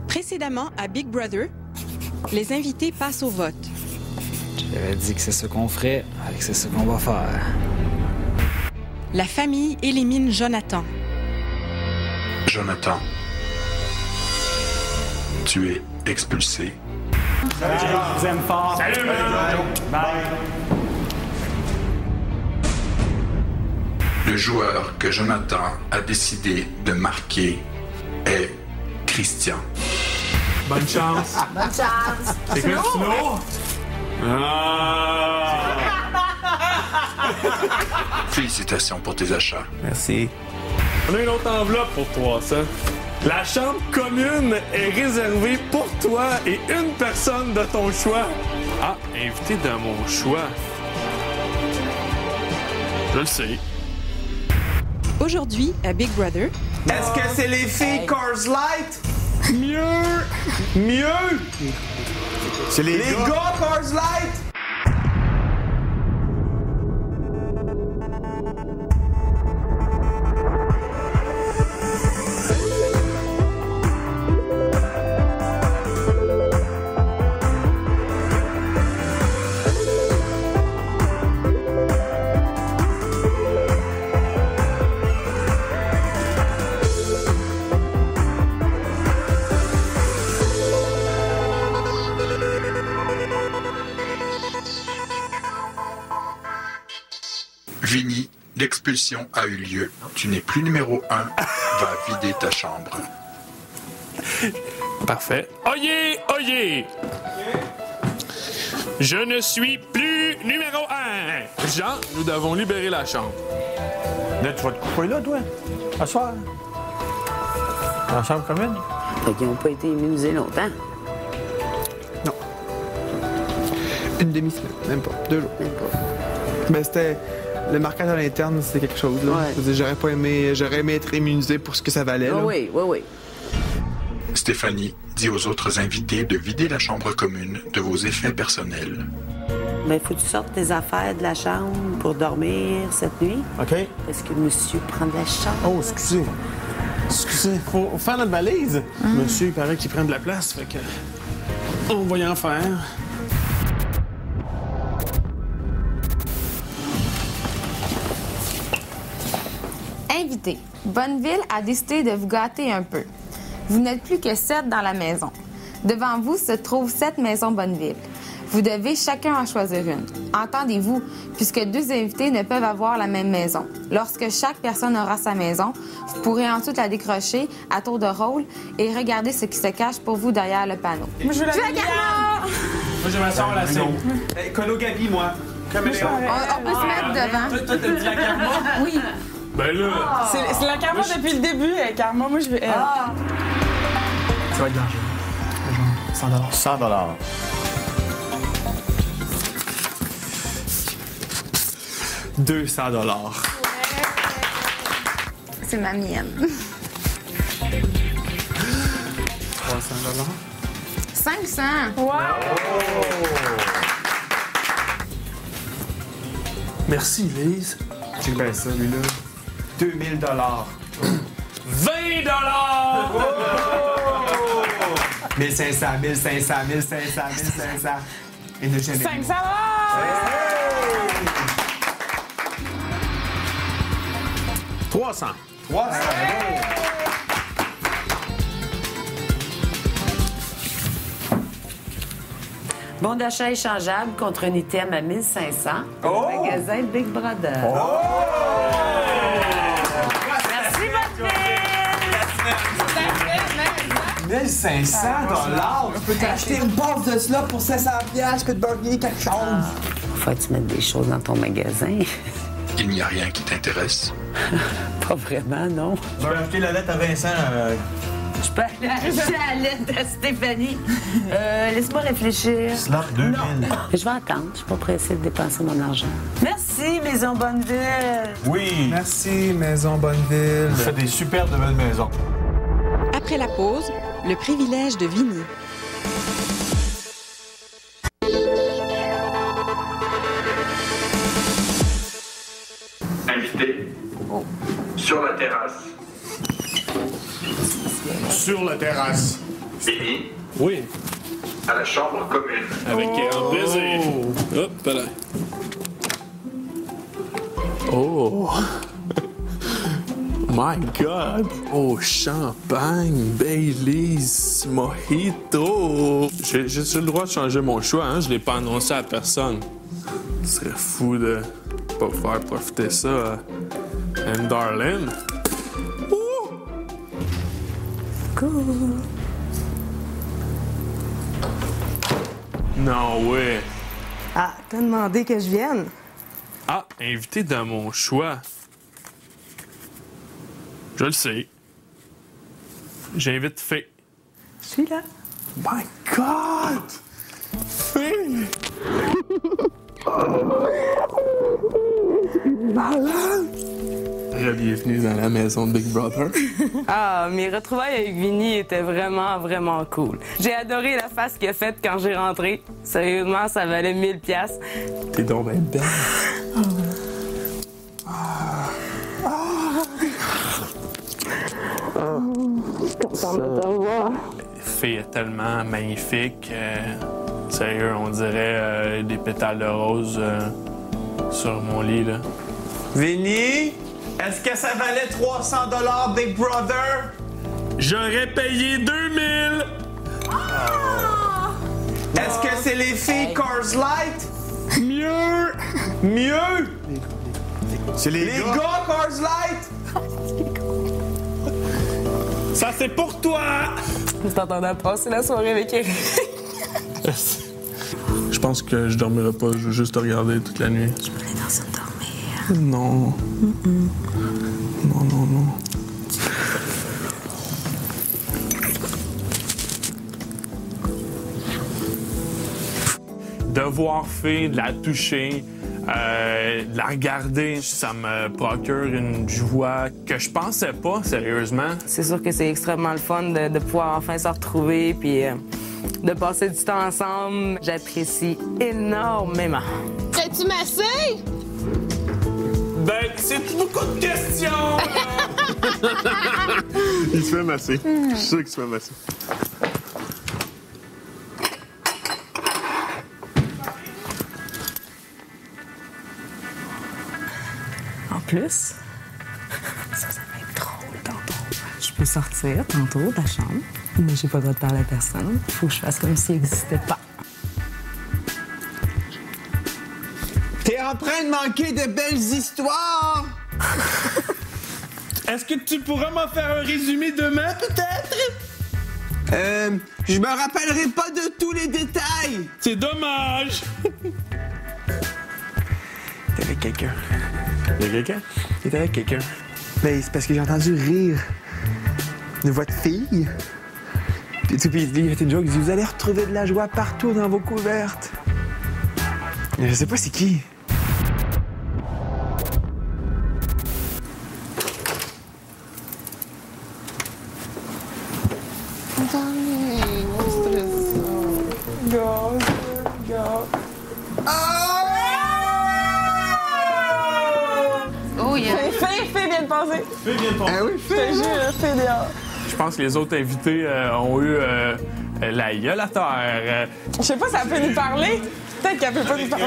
Précédemment, à Big Brother, les invités passent au vote. J'avais dit que c'est ce qu'on ferait, avec c'est ce qu'on va faire. La famille élimine Jonathan. Jonathan, tu es expulsé. Salut, je vous aime fort. Salut, Bye. Le joueur que Jonathan a décidé de marquer est Christian. Bonne chance. Bonne chance. C'est quoi, Snow? Félicitations pour tes achats. Merci. On a une autre enveloppe pour toi, ça. La chambre commune est réservée pour toi et une personne de ton choix. Ah, invité de mon choix. Je le sais. Aujourd'hui, à Big Brother, Est-ce que c'est les filles Cars Light? Mieux! C'est les gars Cars Light? Vinny, l'expulsion a eu lieu. Tu n'es plus numéro 1. Va vider ta chambre. Parfait. Oyez, oyez! Je ne suis plus numéro 1. Jean, nous devons libérer la chambre. Là, tu vas te couper là, toi? À soir? Dans la chambre commune? Fait qu'ils n'ont pas été immunisés longtemps. Non. Une demi-semaine, même pas. 2 jours. Même pas. Ben, c'était... Le marquage à l'interne, c'est quelque chose, là. Ouais. Je veux dire, j'aurais aimé être immunisé pour ce que ça valait, là. Oui, oui, oui. Stéphanie dit aux autres invités de vider la chambre commune de vos effets personnels. Ben, faut que tu sortes tes affaires de la chambre pour dormir cette nuit. OK. Parce que monsieur prend de la chambre. Oh, excusez. Excusez, faut faire notre valise. Monsieur, il paraît qu'il prend de la place, fait que... On va y en faire. Invité, Bonneville a décidé de vous gâter un peu. Vous n'êtes plus que 7 dans la maison. Devant vous se trouvent 7 maisons Bonneville. Vous devez chacun en choisir une. Entendez-vous, puisque 2 invités ne peuvent avoir la même maison. Lorsque chaque personne aura sa maison, vous pourrez ensuite la décrocher à tour de rôle et regarder ce qui se cache pour vous derrière le panneau. Moi, je veux la Carmo! Moi, j'ai ma soeur là, c'est... Colo Gabi, moi. Comme elle est. On peut se mettre devant. Toi, t'as dit la Carmo? Oui. Ben là... C'est la Karma depuis le début, Karma. Moi, je veux elle. Ça va être dangereux. Genre 100 $. 100 $. $200. C'est ma mienne. 300 500. Wow! Merci, Lise. Check bien ça, lui, là. 2000 $. 20 $! 1500, 1500, 1500, 1500. Et ne jamais. 500 $! $300. 300. Bon d'achat échangeable contre un item à 1500 au magasin Big Brother. Merci, Bonneville! 1500 $. Je peux t'acheter une boîte de cela pour 700 $. Je peux te burger quelque chose. Faut que tu mettes des choses dans ton magasin. Il n'y a rien qui t'intéresse. Pas vraiment, non. Je vais acheter la lettre à Vincent. Je peux aller acheter la lettre de Stéphanie. Laisse-moi réfléchir. Slap 2000. Je vais attendre. Je suis pas pressée de dépenser mon argent. Merci, Maison Bonneville. Oui. Merci, Maison Bonneville. Vous faites des super de belles maisons. après la pause, le privilège de Vinny. Invité. Sur la terrasse. Sur la terrasse. Vinny, Oui, à la chambre commune. avec un plaisir. Hop, là. Oh! My God! Oh, champagne, Baileys, mojito! J'ai le droit de changer mon choix, hein? Je l'ai pas annoncé à personne. Ce serait fou de pas faire profiter ça à Anne Darlene. Ouh! Cool. Non, ouais. Ah, t'as demandé que je vienne? Ah, invité dans mon choix. Je le sais. J'invite Fée. Je suis là. My God! Fée! Bienvenue dans la maison de Big Brother. Ah, mes retrouvailles avec Vinny étaient vraiment, vraiment cool. J'ai adoré la face qu'il a faite quand j'ai rentré. Sérieusement, ça valait 1000 $. T'es donc bien belle. Contente de te voir. Fée est tellement magnifique. Sérieux, on dirait des pétales de rose sur mon lit, là. Vinny, est-ce que ça valait 300 $, Big Brother? J'aurais payé 2000! Est-ce que c'est les filles Cars Light? Mieux! Mieux? C'est les Les gars Cars Light? Ça, c'est pour toi! Je t'entendais passer la soirée avec Eric. Je pense que je dormirai pas, je veux juste te regarder toute la nuit. Je peux aller dans une dormir. Non. Non, non, non. De voir Fée, de la toucher, de la regarder, ça me procure une joie que je pensais pas, sérieusement. C'est sûr que c'est extrêmement le fun de pouvoir enfin se retrouver puis de passer du temps ensemble. J'apprécie énormément. T'es-tu massé? Ben, c'est beaucoup de questions! Il se fait masser. Je suis sûr qu'il se fait masser. En plus, ça va être drôle tantôt. Je peux sortir tantôt de la chambre, mais j'ai pas le droit de parler à personne. Faut que je fasse comme s'il n'existait pas. T'es en train de manquer de belles histoires! Est-ce que tu pourras m'en faire un résumé demain, peut-être? Je me rappellerai pas de tous les détails! C'est dommage! T'es avec quelqu'un. Il y a quelqu'un? T'es avec quelqu'un. Ben, c'est parce que j'ai entendu rire de votre fille. Puis il a fait une joke, il dit, vous allez retrouver de la joie partout dans vos couvertes. Mais je sais pas c'est qui. Oh, yeah. Fée vient de passer. Fais bien de Ah oui, Je te jure, Fée dehors. Je pense que les autres invités ont eu la gueule à terre. Je sais pas si elle peut nous parler. Peut-être qu'elle peut pas nous parler.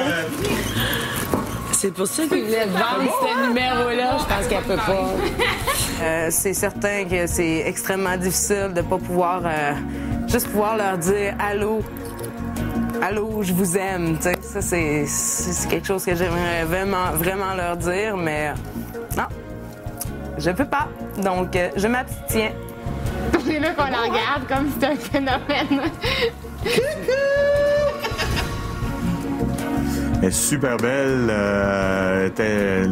C'est pour ça qu'il voulait vendre ce numéro-là. Je pense qu'elle peut pas. C'est certain que c'est extrêmement difficile de pas pouvoir juste pouvoir leur dire allô. Allô, je vous aime. T'sais, ça, c'est quelque chose que j'aimerais vraiment leur dire, mais non, je peux pas. Donc, je m'abstiens. C'est là qu'on la regarde comme si c'était un phénomène. Elle est super belle. Elle était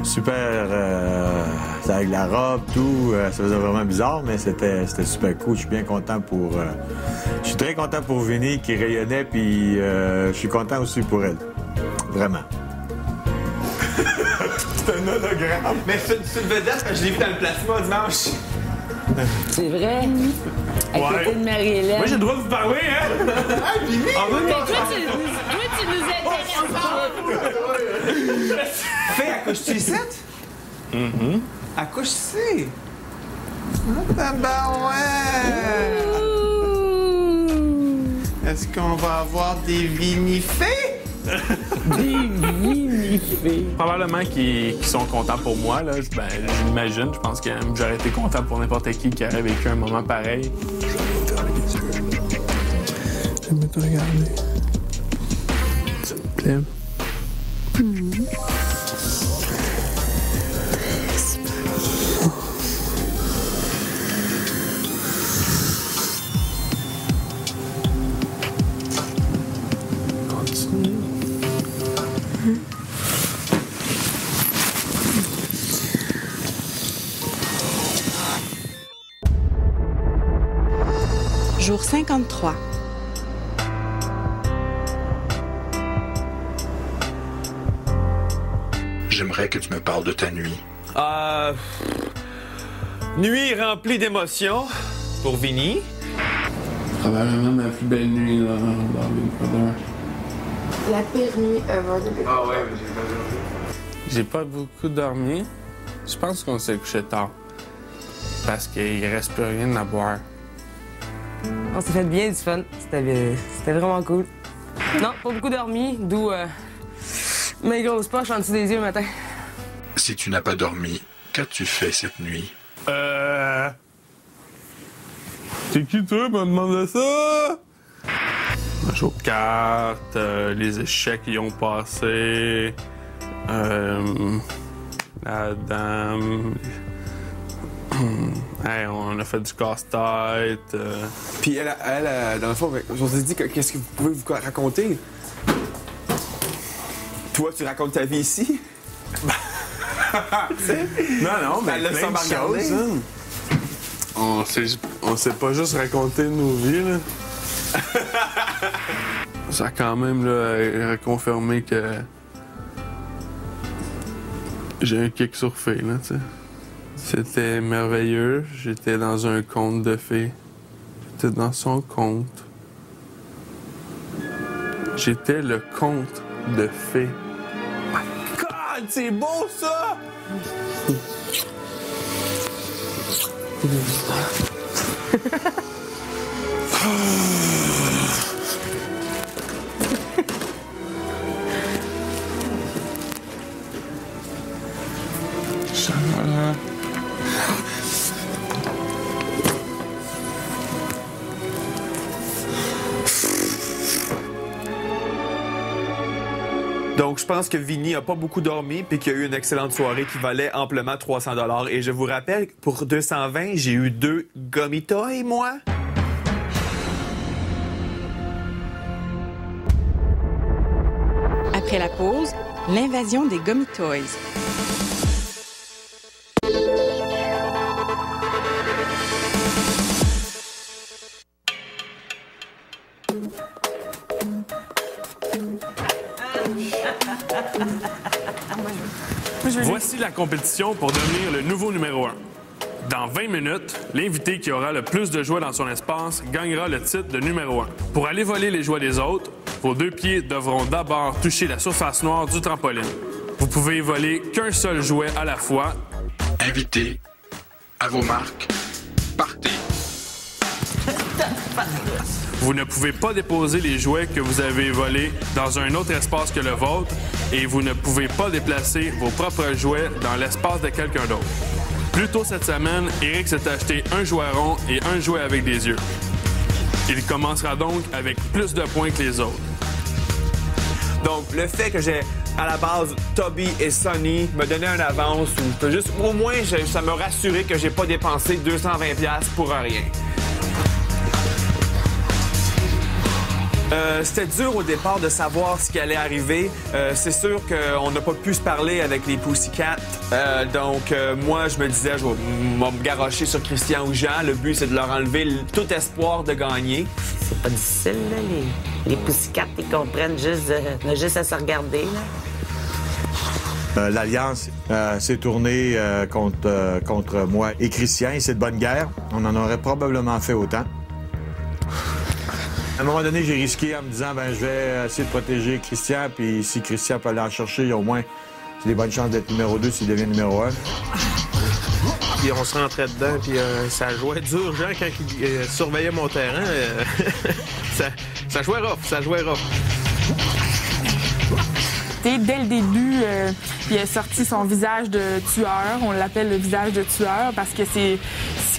super. Avec la robe, tout. Ça faisait vraiment bizarre, mais c'était super cool. Je suis bien content pour. Je suis très content pour Vinny qui rayonnait, puis je suis content aussi pour elle. Vraiment. C'est un hologramme. Mais c'est une vedette, parce que je l'ai vu dans le plasma dimanche. C'est vrai? À côté de Marie-Hélène. Moi, j'ai le droit de vous parler, hein? Tu nous intéresses. Fais, accouches-tu ici? Accouche ici. Ah, ben ouais! Est-ce qu'on va avoir des vinifées? Des vinifées. Probablement qu'ils sont contents pour moi, là. Ben, j'imagine. Je pense que j'aurais été content pour n'importe qui aurait vécu un moment pareil. J'aime te regarder. S'il te plaît. Jour 53. J'aimerais que tu me parles de ta nuit. Nuit remplie d'émotions pour Vinny. Probablement ma plus belle nuit là, dans Big Brother. La pire nuit ever de Big Brother. Ah ouais, mais j'ai pas dormi. J'ai pas beaucoup dormi. Je pense qu'on s'est couché tard. Parce qu'il reste plus rien à boire. On s'est fait bien du fun. C'était vraiment cool. Non, pas beaucoup dormi, d'où mes grosses poches en dessous des yeux le matin. Si tu n'as pas dormi, qu'as-tu fait cette nuit? T'es qui toi, me demande ça? Un jeu de cartes, les échecs qui ont passé, la dame. Hey, on a fait du casse-tête. Puis elle, dans le fond, on s'est dit qu'est-ce que vous pouvez vous raconter? Toi, tu racontes ta vie ici? Non, mais elle plein de choses, hein. On s'est pas juste raconté nos vies, là. Ça a quand même là, confirmé que j'ai un kick sur fée, là, tu sais. C'était merveilleux. J'étais dans un conte de fées. J'étais dans son conte. J'étais le conte de fées. My God, c'est beau, ça! Donc, je pense que Vinny a pas beaucoup dormi puis qu'il a eu une excellente soirée qui valait amplement 300 $. Et je vous rappelle, pour 220, j'ai eu 2 Gummy Toys, moi. Après la pause, l'invasion des Gummy Toys. Voici la compétition pour devenir le nouveau numéro 1. Dans 20 minutes, l'invité qui aura le plus de jouets dans son espace gagnera le titre de numéro 1. Pour aller voler les jouets des autres, vos 2 pieds devront d'abord toucher la surface noire du trampoline. Vous pouvez voler qu'un seul jouet à la fois. Invité, à vos marques, partez. Vous ne pouvez pas déposer les jouets que vous avez volés dans un autre espace que le vôtre et vous ne pouvez pas déplacer vos propres jouets dans l'espace de quelqu'un d'autre. Plus tôt cette semaine, Eric s'est acheté un jouet rond et un jouet avec des yeux. Il commencera donc avec plus de points que les autres. Donc, le fait que j'ai, à la base, Toby et Sonny me donnaient une avance, ou juste, au moins, ça m'a rassuré que j'ai pas dépensé 220$ pour rien. C'était dur au départ de savoir ce qui allait arriver. C'est sûr qu'on n'a pas pu se parler avec les Pussycats. Donc, moi, je me disais, je vais me garrocher sur Christian ou Jean. Le but, c'est de leur enlever tout espoir de gagner. C'est pas difficile, là. Les Pussycats, ils comprennent juste, juste à se regarder, là. L'Alliance s'est tournée contre moi et Christian. Et c'est de bonne guerre. On en aurait probablement fait autant. À un moment donné, j'ai risqué en me disant, je vais essayer de protéger Christian, puis si Christian peut aller en chercher, au moins, j'ai des bonnes chances d'être numéro 2 s'il devient numéro 1. puis on se rentrait dedans, puis ça jouait dur, Jean, quand il surveillait mon terrain. Ça jouait rough. Dès le début, il a sorti son visage de tueur. On l'appelle le visage de tueur parce que c'est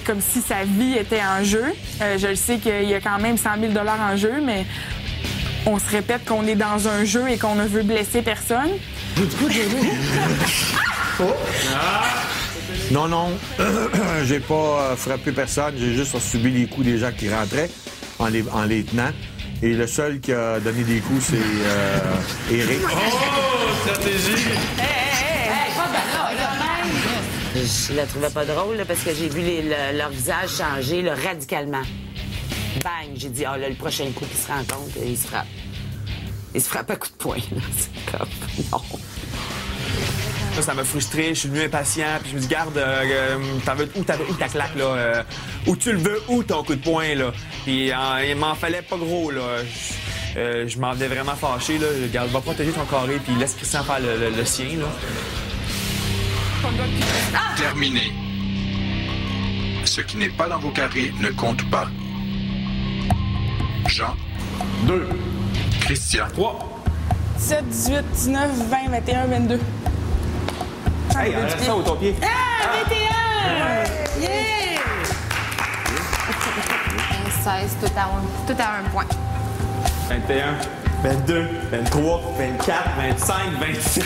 comme si sa vie était en jeu. Je le sais qu'il y a quand même 100 000 $ en jeu, mais on se répète qu'on est dans un jeu et qu'on ne veut blesser personne. Non, j'ai pas frappé personne. J'ai juste subi les coups des gens qui rentraient en les tenant. Et le seul qui a donné des coups, c'est Éric. Oh, stratégie! Je la trouvais pas drôle là, parce que j'ai vu leur visage changer là, radicalement. Bang! J'ai dit, là, le prochain coup qu'ils se rencontrent, ils se frappent. Ils se frappent à coups de poing. C'est comme, non. Ça m'a frustré, je suis devenu impatient, puis je me dis, garde, où ta claque, là? Où tu le veux, où ton coup de poing, là? Puis il m'en fallait pas gros, là. Je m'en venais vraiment fâché, là. Garde, va protéger ton carré, puis laisse Christian faire le sien, là. Terminé. Ce qui n'est pas dans vos carrés ne compte pas. Jean. 2. Christian. 3. 17, 18, 19, 20, 21, 22. Hey, reste ça au ton pied. Ah, 21! Yeah! 16, tout à un point. 21, 22, 23, 24, 25, 26.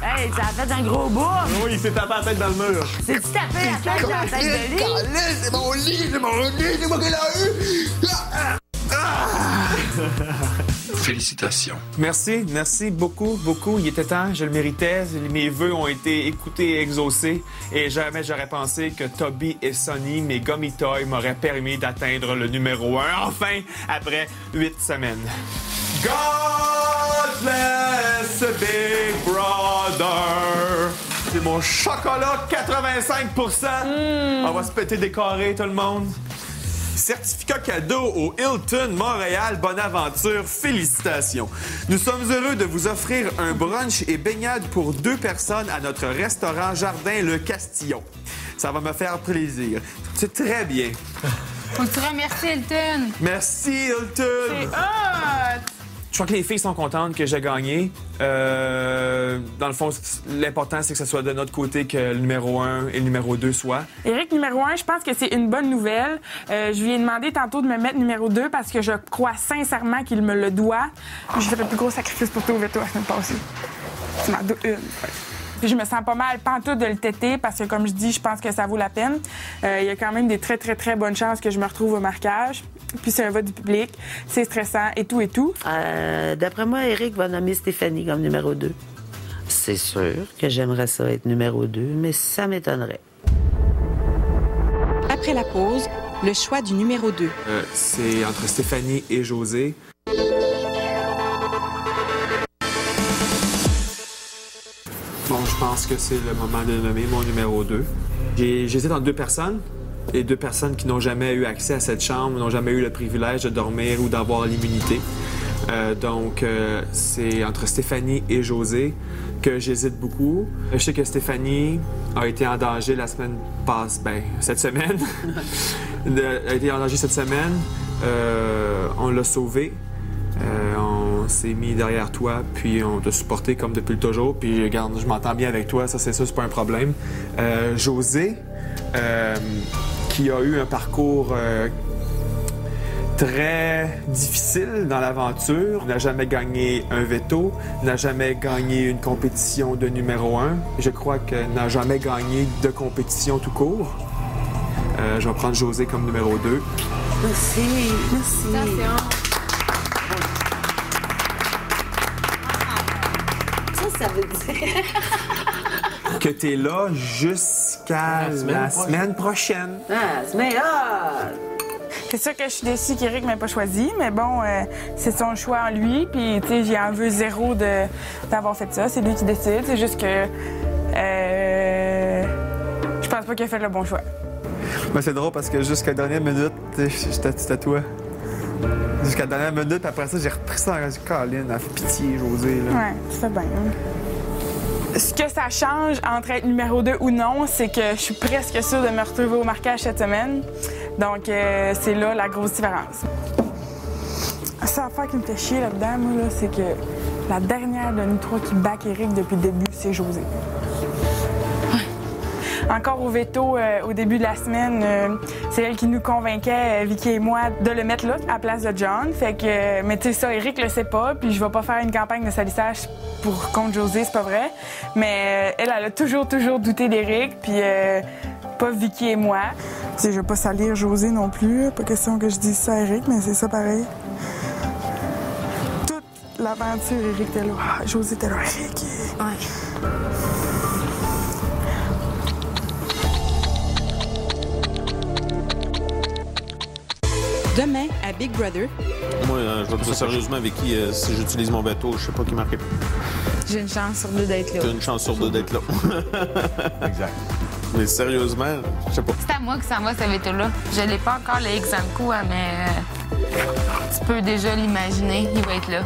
Hey, ça a fait un gros bout! Oui, il s'est tapé la tête dans le mur. C'est-tu tapé la tête dans la tête de lit? C'est mon lit, c'est moi qui l'ai eu! Félicitations. Merci beaucoup. Il était temps, je le méritais. Mes vœux ont été écoutés et exaucés. Et jamais j'aurais pensé que Toby et Sonny, mes gummy toys, m'auraient permis d'atteindre le numéro 1, enfin, après 8 semaines. God bless Big Brother! C'est mon chocolat 85%! On va se péter des carrés, tout le monde! Certificat cadeau au Hilton Montréal Bonaventure. Félicitations. Nous sommes heureux de vous offrir un brunch et baignade pour 2 personnes à notre restaurant Jardin Le Castillon. Ça va me faire plaisir. C'est très bien. Faut que tu remercies Hilton. Merci, Hilton. C'est hot! Je crois que les filles sont contentes que j'ai gagné. Dans le fond, l'important, c'est que ce soit de notre côté que le numéro 1 et le numéro 2 soient. Éric, numéro 1, je pense que c'est une bonne nouvelle. Je lui ai demandé tantôt de me mettre numéro 2 parce que je crois sincèrement qu'il me le doit. J'ai fait le plus gros sacrifice pour trouver toi la semaine passée. Tu m'en dois une. Puis je me sens pas mal pantoute de le têter parce que, comme je dis, je pense que ça vaut la peine. Il y a quand même des très, très, très bonnes chances que je me retrouve au marquage. Puis c'est un vote du public. C'est stressant et tout et tout. D'après moi, Éric va nommer Stéphanie comme numéro 2. C'est sûr que j'aimerais ça être numéro 2, mais ça m'étonnerait. Après la pause, le choix du numéro 2. C'est entre Stéphanie et José. Bon, je pense que c'est le moment de nommer mon numéro 2. J'hésite entre 2 personnes. Et 2 personnes qui n'ont jamais eu accès à cette chambre, n'ont jamais eu le privilège de dormir ou d'avoir l'immunité. Donc, c'est entre Stéphanie et José que j'hésite beaucoup. Je sais que Stéphanie a été en danger la semaine passée, cette semaine. A été en danger cette semaine. On l'a sauvée. On s'est mis derrière toi, puis on t'a supporté comme depuis le toujours. Puis, regarde, je m'entends bien avec toi, ça, c'est pas un problème. José, qui a eu un parcours très difficile dans l'aventure, n'a jamais gagné un veto, n'a jamais gagné une compétition de numéro 1. Je crois qu'elle n'a jamais gagné de compétition tout court. Je vais prendre José comme numéro 2. Merci. Ça veut dire que t'es là jusqu'à la semaine prochaine. Ah, mais là! C'est sûr que je suis déçue qu'Éric m'ait pas choisi, mais bon, c'est son choix en lui, puis tu sais, j'y en veux zéro d'avoir fait ça. C'est lui qui décide. C'est juste que je pense pas qu'il a fait le bon choix. Ben, c'est drôle parce que jusqu'à la dernière minute, c'était toi. Jusqu'à la dernière minute, après ça, j'ai repris ça. J'ai dit, Caroline, elle fait pitié, Josée. Là. Ouais, ça fait bien. Ce que ça change entre être numéro 2 ou non, c'est que je suis presque sûre de me retrouver au marquage cette semaine. Donc, c'est là la grosse différence. La seule affaire qui me fait chier là-dedans, moi, là, c'est que la dernière de nous trois qui back Éric depuis le début, c'est Josée. Encore au veto, au début de la semaine, c'est elle qui nous convainquait, Vicky et moi, de le mettre là, à la place de John. Fait que, mais tu sais ça, Éric le sait pas, puis je vais pas faire une campagne de salissage contre Josée, c'est pas vrai. Mais elle a toujours douté d'Éric, puis pas Vicky et moi. Tu sais, je vais pas salir Josée non plus, pas question que je dise ça à Éric, mais c'est ça pareil. Toute l'aventure, Éric était là. Ah, Josée était là, Éric. Ouais. Demain, à Big Brother. Moi, je vais te dire sérieusement, Vicky, si j'utilise mon veto, je sais pas qui marquait. J'ai une chance sur 2 d'être là. T'as une chance sur 2 d'être là. Exact. Mais sérieusement, je sais pas. C'est à moi que ça va, ce veto-là. Je l'ai pas encore le X en coup, mais tu peux déjà l'imaginer, il va être là.